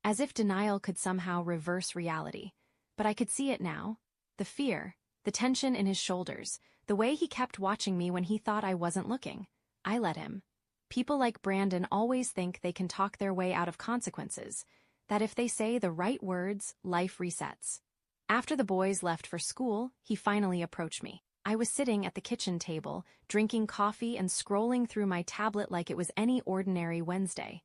as if denial could somehow reverse reality. But I could see it now. The fear, the tension in his shoulders, the way he kept watching me when he thought I wasn't looking. I let him. People like Brandon always think they can talk their way out of consequences, that if they say the right words, life resets. After the boys left for school, he finally approached me. I was sitting at the kitchen table, drinking coffee and scrolling through my tablet like it was any ordinary Wednesday.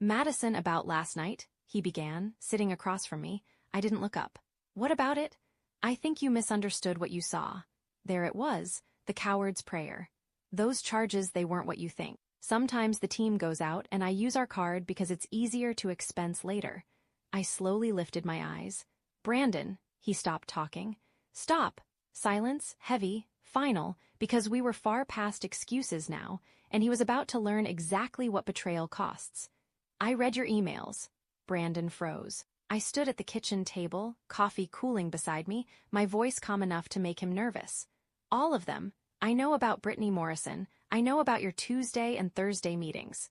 "Madison, about last night," he began, sitting across from me. I didn't look up. "What about it?" "I think you misunderstood what you saw." There it was, the coward's prayer. "Those charges, they weren't what you think. Sometimes the team goes out and I use our card because it's easier to expense later." I slowly lifted my eyes. "Brandon," he stopped talking. "Stop." Silence, heavy, final, because we were far past excuses now, and he was about to learn exactly what betrayal costs. "I read your emails." Brandon froze. I stood at the kitchen table, coffee cooling beside me, my voice calm enough to make him nervous. "All of them. I know about Brittany Morrison. I know about your Tuesday and Thursday meetings.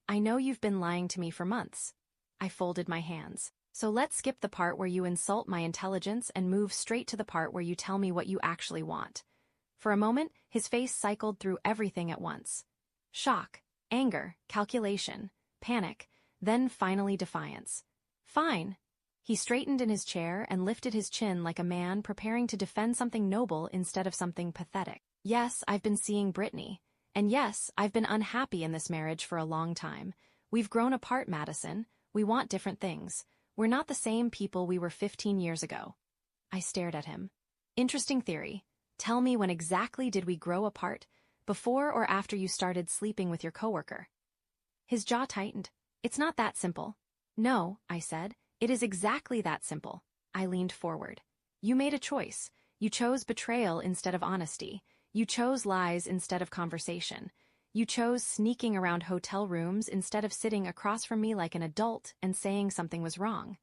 I know you've been lying to me for months." I folded my hands. "So let's skip the part where you insult my intelligence and move straight to the part where you tell me what you actually want." For a moment, his face cycled through everything at once. Shock, anger, calculation, panic, then finally defiance. "Fine." He straightened in his chair and lifted his chin like a man preparing to defend something noble instead of something pathetic. "Yes, I've been seeing Brittany. And yes, I've been unhappy in this marriage for a long time. We've grown apart, Madison. We want different things. We're not the same people we were 15 years ago." I stared at him. "Interesting theory. Tell me, when exactly did we grow apart? Before or after you started sleeping with your coworker?" His jaw tightened. "It's not that simple." "No," I said. "It is exactly that simple." I leaned forward. "You made a choice. You chose betrayal instead of honesty. You chose lies instead of conversation. You chose sneaking around hotel rooms instead of sitting across from me like an adult and saying something was wrong."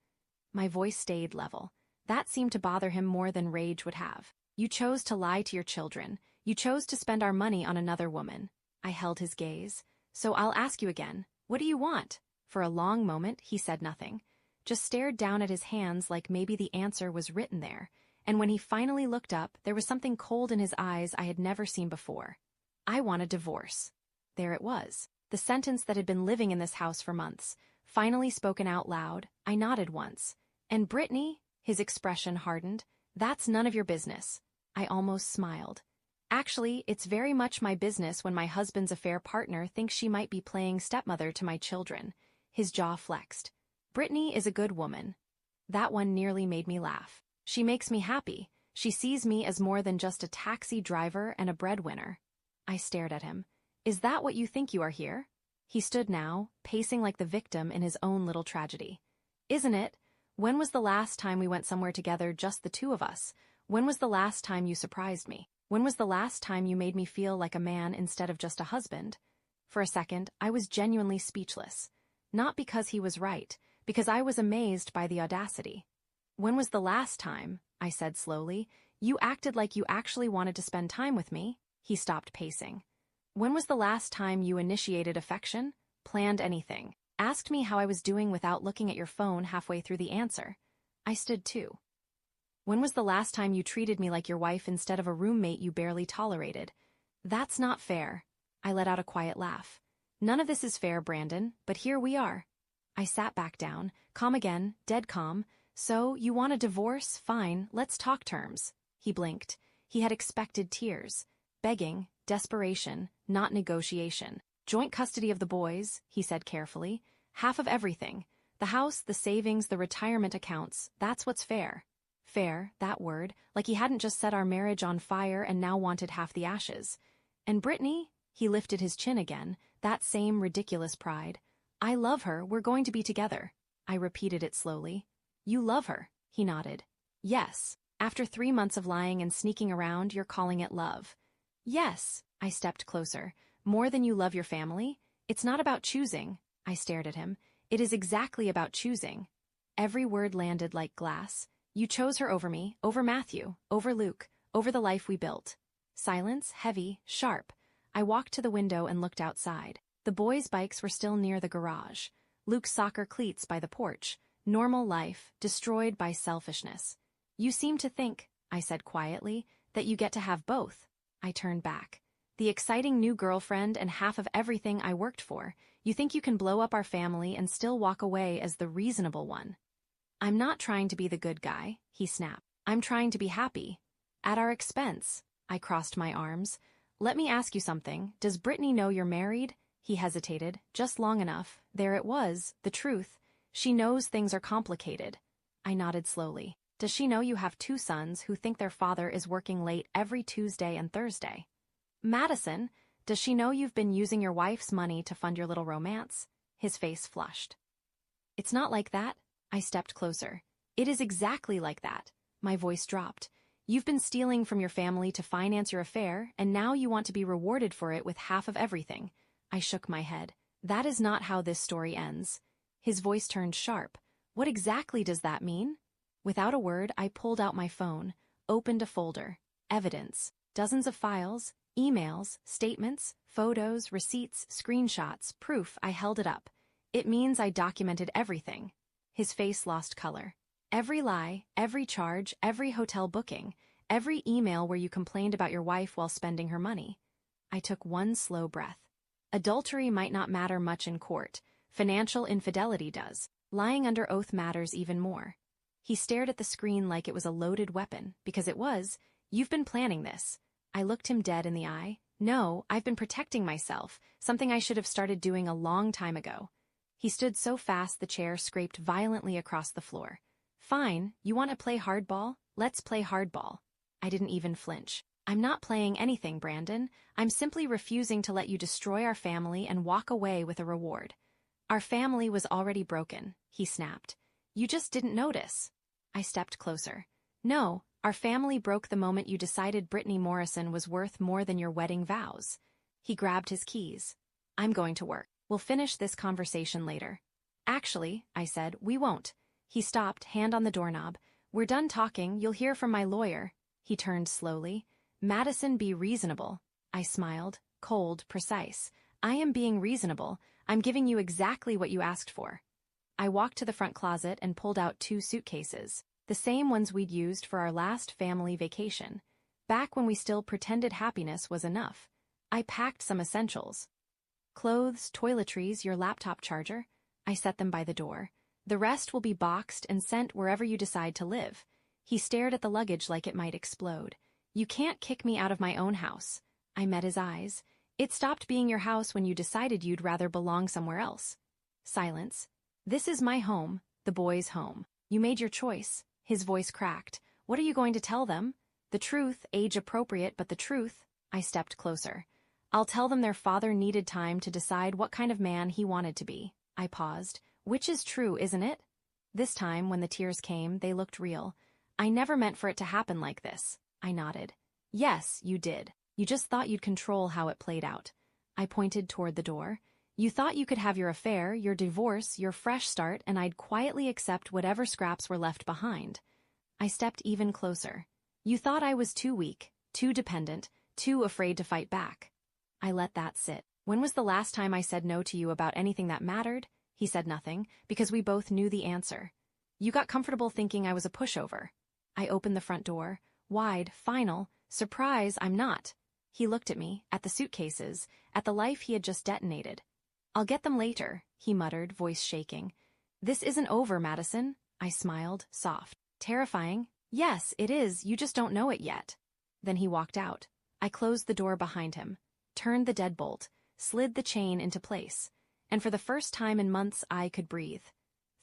My voice stayed level. That seemed to bother him more than rage would have. "You chose to lie to your children. You chose to spend our money on another woman." I held his gaze. "So I'll ask you again. What do you want?" For a long moment, he said nothing. Just stared down at his hands like maybe the answer was written there. And when he finally looked up, there was something cold in his eyes I had never seen before. "I want a divorce." There it was. The sentence that had been living in this house for months, finally spoken out loud. I nodded once. "And Brittany?" His expression hardened. "That's none of your business." I almost smiled. "Actually, it's very much my business when my husband's affair partner thinks she might be playing stepmother to my children." His jaw flexed. "Brittany is a good woman." That one nearly made me laugh. "She makes me happy. She sees me as more than just a taxi driver and a breadwinner." I stared at him. "Is that what you think you are here?" He stood now, pacing like the victim in his own little tragedy. "Isn't it? When was the last time we went somewhere together, just the two of us? When was the last time you surprised me? When was the last time you made me feel like a man instead of just a husband?" For a second, I was genuinely speechless. Not because he was right, because I was amazed by the audacity. "When was the last time," I said slowly, "you acted like you actually wanted to spend time with me?" He stopped pacing. "When was the last time you initiated affection, planned anything, asked me how I was doing without looking at your phone halfway through the answer?" I stood too. "When was the last time you treated me like your wife instead of a roommate you barely tolerated?" "That's not fair." I let out a quiet laugh. "None of this is fair, Brandon, but here we are." I sat back down, calm again, dead calm. "So, you want a divorce? Fine, let's talk terms." He blinked. He had expected tears. Begging, desperation, not negotiation. "Joint custody of the boys," he said carefully. "Half of everything. The house, the savings, the retirement accounts. That's what's fair." Fair, that word, like he hadn't just set our marriage on fire and now wanted half the ashes. "And Brittany?" He lifted his chin again, that same ridiculous pride. "I love her, we're going to be together." I repeated it slowly. "You love her?" He nodded. "Yes. After 3 months of lying and sneaking around, you're calling it love." "Yes." I stepped closer. "More than you love your family? It's not about choosing." I stared at him. "It is exactly about choosing." Every word landed like glass. "You chose her over me, over Matthew, over Luke, over the life we built." Silence, heavy, sharp. I walked to the window and looked outside. The boys' bikes were still near the garage. Luke's soccer cleats by the porch. Normal life, destroyed by selfishness. You seem to think, I said quietly, that you get to have both. I turned back. The exciting new girlfriend and half of everything I worked for. You think you can blow up our family and still walk away as the reasonable one. I'm not trying to be the good guy, he snapped. I'm trying to be happy. At our expense. I crossed my arms. Let me ask you something. Does Brittany know you're married? He hesitated, just long enough. There it was, the truth. She knows things are complicated. I nodded slowly. Does she know you have 2 sons who think their father is working late every Tuesday and Thursday? Madison, does she know you've been using your wife's money to fund your little romance? His face flushed. It's not like that. I stepped closer. It is exactly like that. My voice dropped. You've been stealing from your family to finance your affair, and now you want to be rewarded for it with half of everything. I shook my head. That is not how this story ends. His voice turned sharp. What exactly does that mean? Without a word, I pulled out my phone, opened a folder. Evidence. Dozens of files, emails, statements, photos, receipts, screenshots, proof. I held it up. It means I documented everything. His face lost color. Every lie, every charge, every hotel booking, every email where you complained about your wife while spending her money. I took one slow breath. Adultery might not matter much in court. Financial infidelity does. Lying under oath matters even more. He stared at the screen like it was a loaded weapon, because it was. You've been planning this. I looked him dead in the eye. No, I've been protecting myself, something I should have started doing a long time ago. He stood so fast the chair scraped violently across the floor. Fine, you want to play hardball? Let's play hardball. I didn't even flinch. I'm not playing anything, Brandon. I'm simply refusing to let you destroy our family and walk away with a reward. Our family was already broken, he snapped. You just didn't notice. I stepped closer. No, our family broke the moment you decided Brittany Morrison was worth more than your wedding vows. He grabbed his keys. I'm going to work. We'll finish this conversation later. Actually, I said, we won't. He stopped, hand on the doorknob. We're done talking, you'll hear from my lawyer. He turned slowly. Madison, be reasonable. I smiled, cold, precise. I am being reasonable. I'm giving you exactly what you asked for. I walked to the front closet and pulled out 2 suitcases, the same ones we'd used for our last family vacation. Back when we still pretended happiness was enough. I packed some essentials. Clothes, toiletries, your laptop charger. I set them by the door. The rest will be boxed and sent wherever you decide to live. He stared at the luggage like it might explode. You can't kick me out of my own house. I met his eyes. It stopped being your house when you decided you'd rather belong somewhere else. Silence. This is my home, the boys' home. You made your choice. His voice cracked. What are you going to tell them? The truth, age appropriate, but the truth. I stepped closer. I'll tell them their father needed time to decide what kind of man he wanted to be. I paused. Which is true, isn't it? This time, when the tears came, they looked real. I never meant for it to happen like this. I nodded. Yes, you did. You just thought you'd control how it played out. I pointed toward the door. You thought you could have your affair, your divorce, your fresh start, and I'd quietly accept whatever scraps were left behind. I stepped even closer. You thought I was too weak, too dependent, too afraid to fight back. I let that sit. When was the last time I said no to you about anything that mattered? He said nothing, because we both knew the answer. You got comfortable thinking I was a pushover. I opened the front door. Wide, final. Surprise, I'm not. He looked at me, at the suitcases, at the life he had just detonated. I'll get them later, he muttered, voice shaking. This isn't over, Madison. I smiled, soft. Terrifying. Yes, it is, you just don't know it yet. Then he walked out. I closed the door behind him, turned the deadbolt, slid the chain into place, and for the first time in months I could breathe.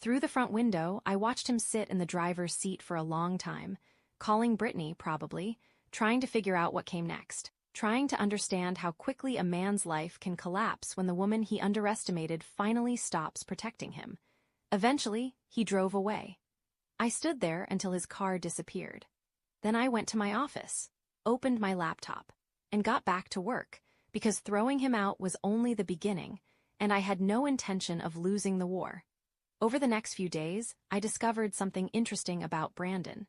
Through the front window, I watched him sit in the driver's seat for a long time, calling Brittany, probably, trying to figure out what came next, trying to understand how quickly a man's life can collapse when the woman he underestimated finally stops protecting him. Eventually, he drove away. I stood there until his car disappeared. Then I went to my office, opened my laptop, and got back to work, because throwing him out was only the beginning, and I had no intention of losing the war. Over the next few days, I discovered something interesting about Brandon.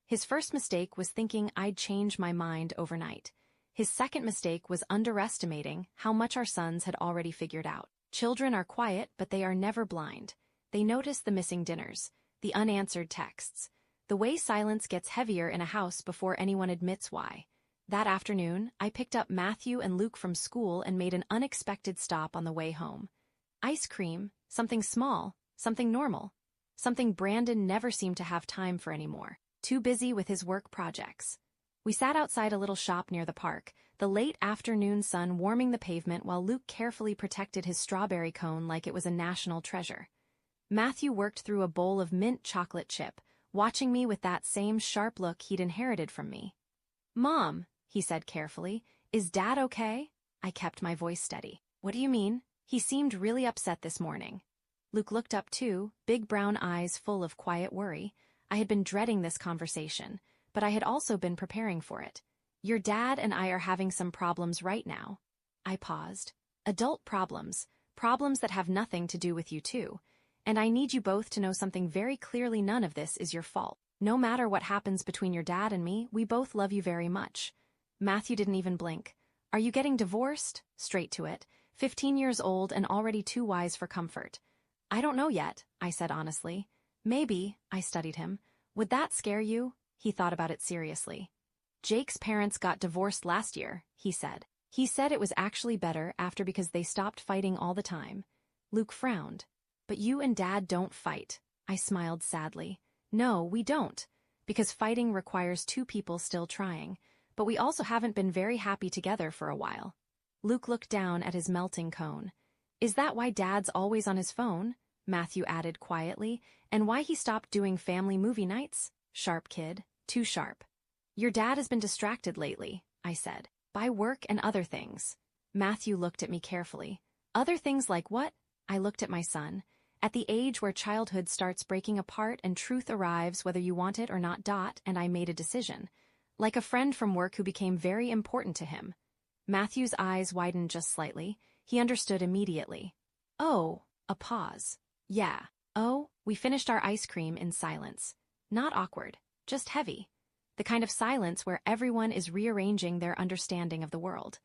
His first mistake was thinking I'd change my mind overnight. His second mistake was underestimating how much our sons had already figured out. Children are quiet, but they are never blind. They notice the missing dinners, The unanswered texts. The way silence gets heavier in a house before anyone admits why. That afternoon, I picked up Matthew and Luke from school and made an unexpected stop on the way home. Ice cream, something small, something normal. Something Brandon never seemed to have time for anymore. Too busy with his work projects. We sat outside a little shop near the park, the late afternoon sun warming the pavement while Luke carefully protected his strawberry cone like it was a national treasure. Matthew worked through a bowl of mint chocolate chip, watching me with that same sharp look he'd inherited from me. "Mom," he said carefully, "is Dad okay?" I kept my voice steady. "What do you mean?" He seemed really upset this morning. Luke looked up too, big brown eyes full of quiet worry. I had been dreading this conversation, but I had also been preparing for it. "Your dad and I are having some problems right now." I paused. "Adult problems, problems that have nothing to do with you two. And I need you both to know something very clearly: none of this is your fault. No matter what happens between your dad and me, we both love you very much." Matthew didn't even blink. "Are you getting divorced?" Straight to it. 15 years old and already too wise for comfort. "I don't know yet," I said honestly. "Maybe," I studied him. "Would that scare you?" He thought about it seriously. "Jake's parents got divorced last year," he said. "He said it was actually better after because they stopped fighting all the time." Luke frowned. "But you and Dad don't fight." I smiled sadly. "No, we don't. Because fighting requires two people still trying. But we also haven't been very happy together for a while." Luke looked down at his melting cone. "Is that why Dad's always on his phone?" Matthew added quietly. "And why he stopped doing family movie nights?" Sharp kid. Too sharp. "Your dad has been distracted lately," I said. "By work and other things." Matthew looked at me carefully. "Other things like what?" I looked at my son. "At the age where childhood starts breaking apart and truth arrives whether you want it or not. And I made a decision. Like a friend from work who became very important to him." Matthew's eyes widened just slightly. He understood immediately. "Oh," a pause. "Yeah. Oh." We finished our ice cream in silence. Not awkward, just heavy. The kind of silence where everyone is rearranging their understanding of the world.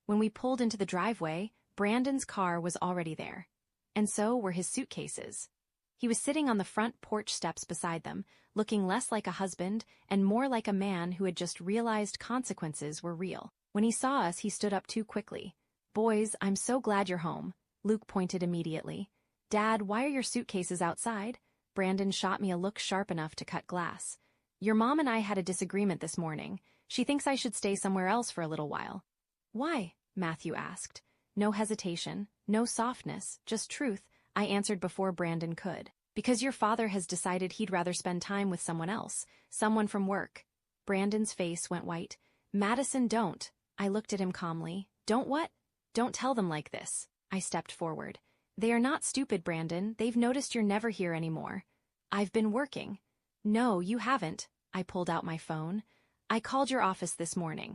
When we pulled into the driveway, Brandon's car was already there. And so were his suitcases. He was sitting on the front porch steps beside them, looking less like a husband and more like a man who had just realized consequences were real. When he saw us, he stood up too quickly. "Boys, I'm so glad you're home." Luke pointed immediately. "Dad, why are your suitcases outside?" Brandon shot me a look sharp enough to cut glass. "Your mom and I had a disagreement this morning. She thinks I should stay somewhere else for a little while." "Why?" Matthew asked. No hesitation, no softness, just truth, I answered before Brandon could. "Because your father has decided he'd rather spend time with someone else, someone from work." Brandon's face went white. "Madison, don't." I looked at him calmly. "Don't what?" "Don't tell them like this." I stepped forward. "They are not stupid, Brandon. They've noticed you're never here anymore." "I've been working." "No, you haven't." I pulled out my phone. "I called your office this morning.